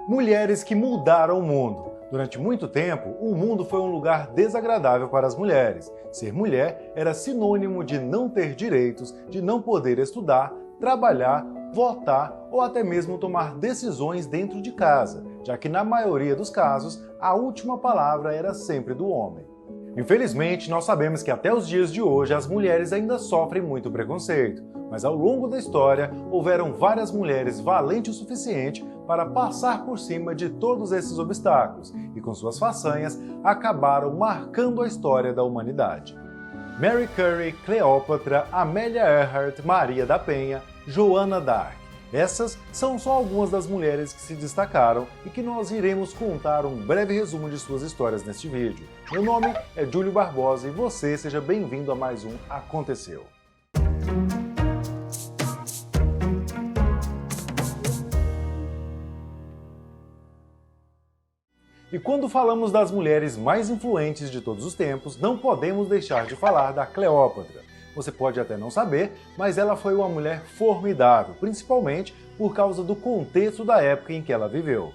Mulheres que mudaram o mundo. Durante muito tempo, o mundo foi um lugar desagradável para as mulheres. Ser mulher era sinônimo de não ter direitos, de não poder estudar, trabalhar, votar ou até mesmo tomar decisões dentro de casa, já que na maioria dos casos, a última palavra era sempre do homem. Infelizmente, nós sabemos que até os dias de hoje as mulheres ainda sofrem muito preconceito, mas ao longo da história houveram várias mulheres valentes o suficiente para passar por cima de todos esses obstáculos e com suas façanhas acabaram marcando a história da humanidade. Mary Curie, Cleópatra, Amélia Earhart, Maria da Penha, Joana d'Arc. Essas são só algumas das mulheres que se destacaram e que nós iremos contar um breve resumo de suas histórias neste vídeo. Meu nome é Júlio Barbosa e você seja bem-vindo a mais um Aconteceu. E quando falamos das mulheres mais influentes de todos os tempos, não podemos deixar de falar da Cleópatra. Você pode até não saber, mas ela foi uma mulher formidável, principalmente por causa do contexto da época em que ela viveu.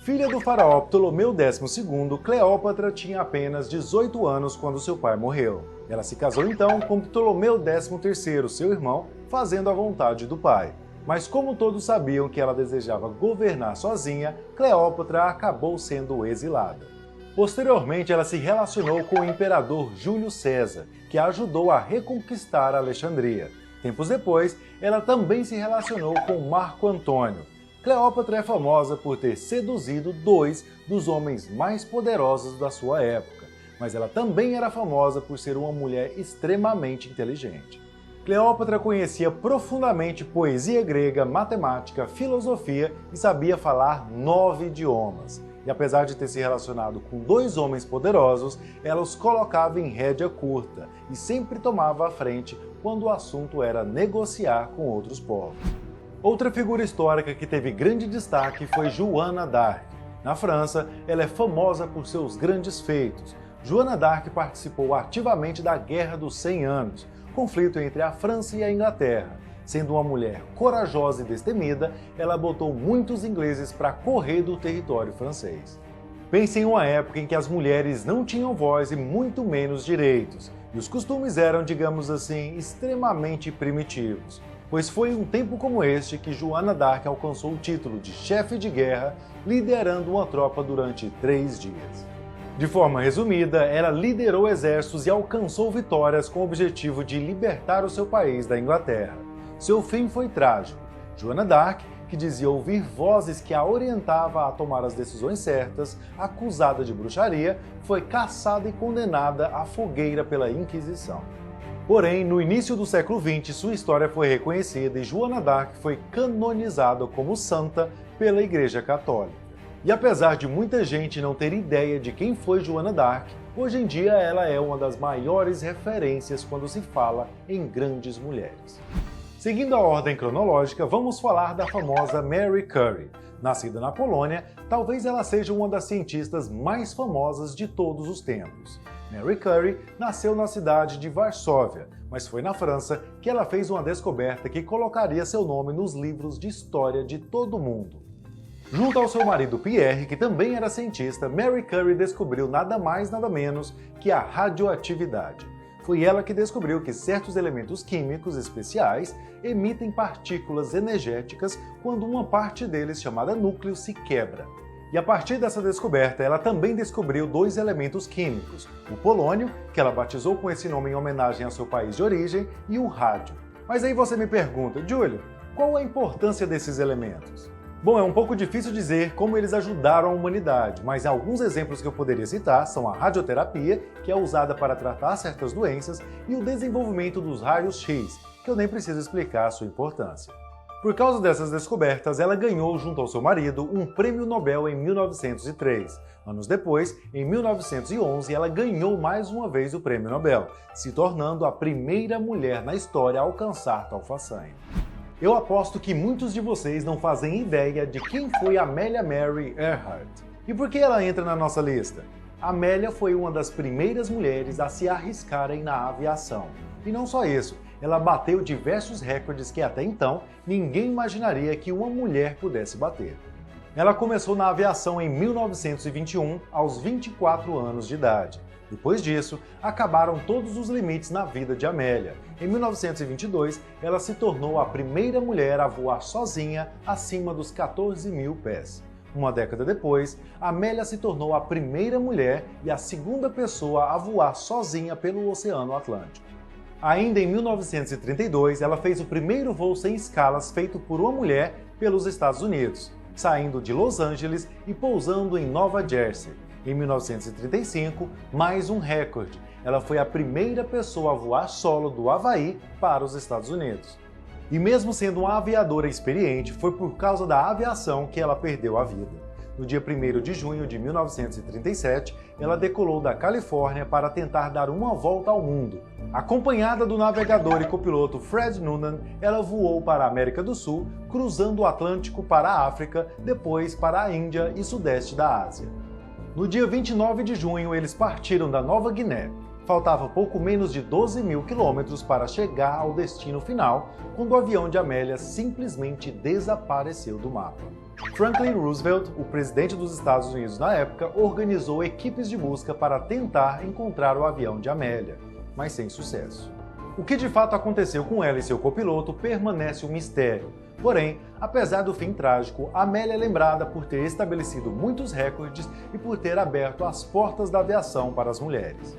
Filha do faraó Ptolomeu XII, Cleópatra tinha apenas 18 anos quando seu pai morreu. Ela se casou então com Ptolomeu XIII, seu irmão, fazendo a vontade do pai. Mas como todos sabiam que ela desejava governar sozinha, Cleópatra acabou sendo exilada. Posteriormente, ela se relacionou com o imperador Júlio César, que a ajudou a reconquistar Alexandria. Tempos depois, ela também se relacionou com Marco Antônio. Cleópatra é famosa por ter seduzido dois dos homens mais poderosos da sua época, mas ela também era famosa por ser uma mulher extremamente inteligente. Cleópatra conhecia profundamente poesia grega, matemática, filosofia e sabia falar 9 idiomas. E apesar de ter se relacionado com dois homens poderosos, ela os colocava em rédea curta e sempre tomava a frente quando o assunto era negociar com outros povos. Outra figura histórica que teve grande destaque foi Joana d'Arc. Na França, ela é famosa por seus grandes feitos. Joana d'Arc participou ativamente da Guerra dos 100 Anos, conflito entre a França e a Inglaterra. Sendo uma mulher corajosa e destemida, ela botou muitos ingleses para correr do território francês. Pense em uma época em que as mulheres não tinham voz e muito menos direitos, e os costumes eram, digamos assim, extremamente primitivos. Pois foi em um tempo como este que Joana d'Arc alcançou o título de chefe de guerra, liderando uma tropa durante 3 dias. De forma resumida, ela liderou exércitos e alcançou vitórias com o objetivo de libertar o seu país da Inglaterra. Seu fim foi trágico. Joana d'Arc, que dizia ouvir vozes que a orientava a tomar as decisões certas, acusada de bruxaria, foi caçada e condenada à fogueira pela Inquisição. Porém, no início do século XX, sua história foi reconhecida e Joana d'Arc foi canonizada como santa pela Igreja Católica. E apesar de muita gente não ter ideia de quem foi Joana d'Arc, hoje em dia ela é uma das maiores referências quando se fala em grandes mulheres. Seguindo a ordem cronológica, vamos falar da famosa Mary Curie. Nascida na Polônia, talvez ela seja uma das cientistas mais famosas de todos os tempos. Mary Curie nasceu na cidade de Varsóvia, mas foi na França que ela fez uma descoberta que colocaria seu nome nos livros de história de todo o mundo. Junto ao seu marido Pierre, que também era cientista, Mary Curie descobriu nada mais nada menos que a radioatividade. Foi ela que descobriu que certos elementos químicos especiais emitem partículas energéticas quando uma parte deles, chamada núcleo, se quebra. E a partir dessa descoberta, ela também descobriu 2 elementos químicos, o polônio, que ela batizou com esse nome em homenagem ao seu país de origem, e o rádio. Mas aí você me pergunta, Júlio, qual a importância desses elementos? Bom, é um pouco difícil dizer como eles ajudaram a humanidade, mas alguns exemplos que eu poderia citar são a radioterapia, que é usada para tratar certas doenças, e o desenvolvimento dos raios-x, que eu nem preciso explicar a sua importância. Por causa dessas descobertas, ela ganhou, junto ao seu marido, um prêmio Nobel em 1903. Anos depois, em 1911, ela ganhou mais uma vez o prêmio Nobel, se tornando a primeira mulher na história a alcançar tal façanha. Eu aposto que muitos de vocês não fazem ideia de quem foi Amélia Mary Earhart. E por que ela entra na nossa lista? Amélia foi uma das primeiras mulheres a se arriscarem na aviação. E não só isso, ela bateu diversos recordes que até então ninguém imaginaria que uma mulher pudesse bater. Ela começou na aviação em 1921, aos 24 anos de idade. Depois disso, acabaram todos os limites na vida de Amélia. Em 1922, ela se tornou a primeira mulher a voar sozinha acima dos 14.000 pés. Uma década depois, Amélia se tornou a primeira mulher e a segunda pessoa a voar sozinha pelo Oceano Atlântico. Ainda em 1932, ela fez o primeiro voo sem escalas feito por uma mulher pelos Estados Unidos, saindo de Los Angeles e pousando em Nova Jersey. Em 1935, mais um recorde. Ela foi a primeira pessoa a voar solo do Havaí para os Estados Unidos. E mesmo sendo uma aviadora experiente, foi por causa da aviação que ela perdeu a vida. No dia 1º de junho de 1937, ela decolou da Califórnia para tentar dar uma volta ao mundo. Acompanhada do navegador e copiloto Fred Noonan, ela voou para a América do Sul, cruzando o Atlântico para a África, depois para a Índia e sudeste da Ásia. No dia 29 de junho, eles partiram da Nova Guiné. Faltava pouco menos de 12.000 quilômetros para chegar ao destino final, quando o avião de Amélia simplesmente desapareceu do mapa. Franklin Roosevelt, o presidente dos Estados Unidos na época, organizou equipes de busca para tentar encontrar o avião de Amélia, mas sem sucesso. O que de fato aconteceu com ela e seu copiloto permanece um mistério. Porém, apesar do fim trágico, Amélia é lembrada por ter estabelecido muitos recordes e por ter aberto as portas da aviação para as mulheres.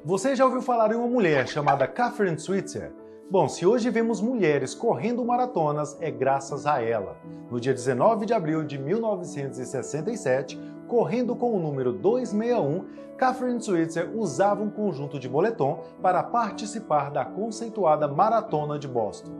Você já ouviu falar em uma mulher chamada Catherine Switzer? Bom, se hoje vemos mulheres correndo maratonas, é graças a ela. No dia 19 de abril de 1967, correndo com o número 261, Catherine Switzer usava um conjunto de moletom para participar da conceituada Maratona de Boston.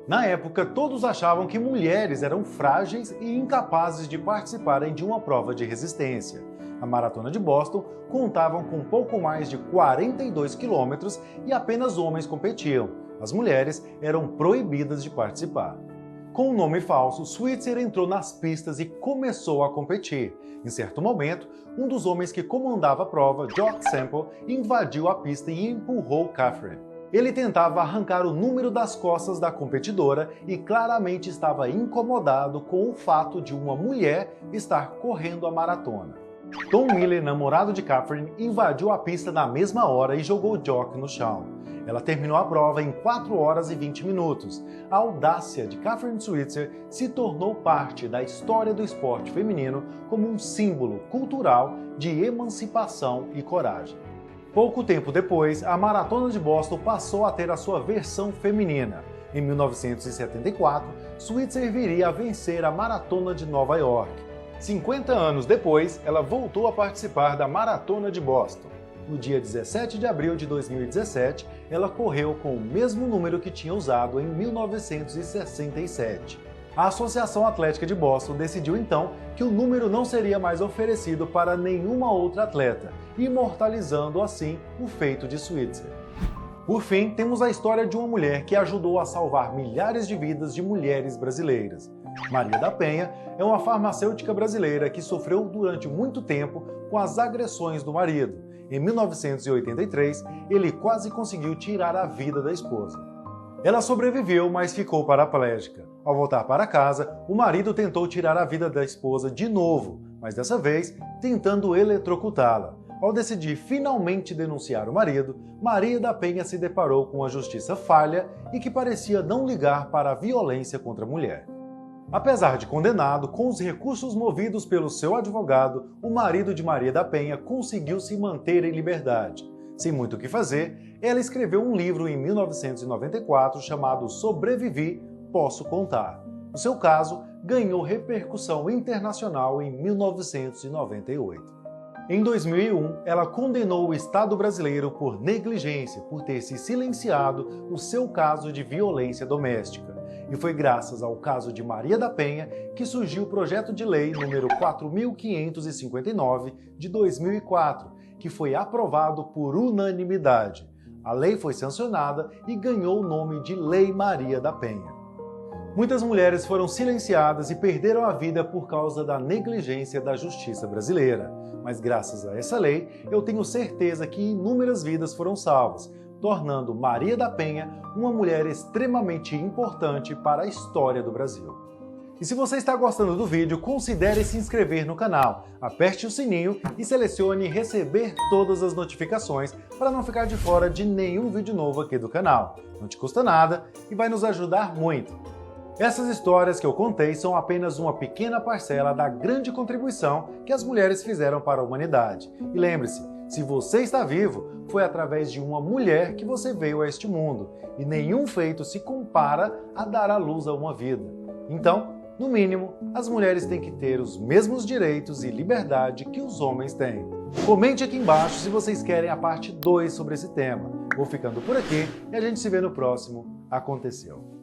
Na época, todos achavam que mulheres eram frágeis e incapazes de participarem de uma prova de resistência. A Maratona de Boston contava com pouco mais de 42 quilômetros e apenas homens competiam. As mulheres eram proibidas de participar. Com um nome falso, Switzer entrou nas pistas e começou a competir. Em certo momento, um dos homens que comandava a prova, Jock Semple, invadiu a pista e empurrou Catherine. Ele tentava arrancar o número das costas da competidora e claramente estava incomodado com o fato de uma mulher estar correndo a maratona. Tom Miller, namorado de Catherine, invadiu a pista na mesma hora e jogou Jock no chão. Ela terminou a prova em 4 horas e 20 minutos. A audácia de Catherine Switzer se tornou parte da história do esporte feminino como um símbolo cultural de emancipação e coragem. Pouco tempo depois, a Maratona de Boston passou a ter a sua versão feminina. Em 1974, Switzer viria a vencer a Maratona de Nova York. 50 anos depois, ela voltou a participar da Maratona de Boston. No dia 17 de abril de 2017, ela correu com o mesmo número que tinha usado em 1967. A Associação Atlética de Boston decidiu então que o número não seria mais oferecido para nenhuma outra atleta, imortalizando assim o feito de Switzer. Por fim, temos a história de uma mulher que ajudou a salvar milhares de vidas de mulheres brasileiras. Maria da Penha é uma farmacêutica brasileira que sofreu durante muito tempo com as agressões do marido. Em 1983, ele quase conseguiu tirar a vida da esposa. Ela sobreviveu, mas ficou paraplégica. Ao voltar para casa, o marido tentou tirar a vida da esposa de novo, mas dessa vez tentando eletrocutá-la. Ao decidir finalmente denunciar o marido, Maria da Penha se deparou com a justiça falha e que parecia não ligar para a violência contra a mulher. Apesar de condenado, com os recursos movidos pelo seu advogado, o marido de Maria da Penha conseguiu se manter em liberdade. Sem muito o que fazer, ela escreveu um livro em 1994 chamado Sobrevivi, Posso Contar. O seu caso ganhou repercussão internacional em 1998. Em 2001, ela condenou o Estado brasileiro por negligência, por ter se silenciado o seu caso de violência doméstica. E foi graças ao caso de Maria da Penha que surgiu o projeto de lei número 4.559 de 2004, que foi aprovado por unanimidade. A lei foi sancionada e ganhou o nome de Lei Maria da Penha. Muitas mulheres foram silenciadas e perderam a vida por causa da negligência da justiça brasileira. Mas graças a essa lei, eu tenho certeza que inúmeras vidas foram salvas, tornando Maria da Penha uma mulher extremamente importante para a história do Brasil. E se você está gostando do vídeo, considere se inscrever no canal, aperte o sininho e selecione receber todas as notificações para não ficar de fora de nenhum vídeo novo aqui do canal. Não te custa nada e vai nos ajudar muito. Essas histórias que eu contei são apenas uma pequena parcela da grande contribuição que as mulheres fizeram para a humanidade. E lembre-se, se você está vivo, foi através de uma mulher que você veio a este mundo, e nenhum feito se compara a dar à luz a uma vida. Então, no mínimo, as mulheres têm que ter os mesmos direitos e liberdade que os homens têm. Comente aqui embaixo se vocês querem a parte 2 sobre esse tema. Vou ficando por aqui e a gente se vê no próximo Aconteceu.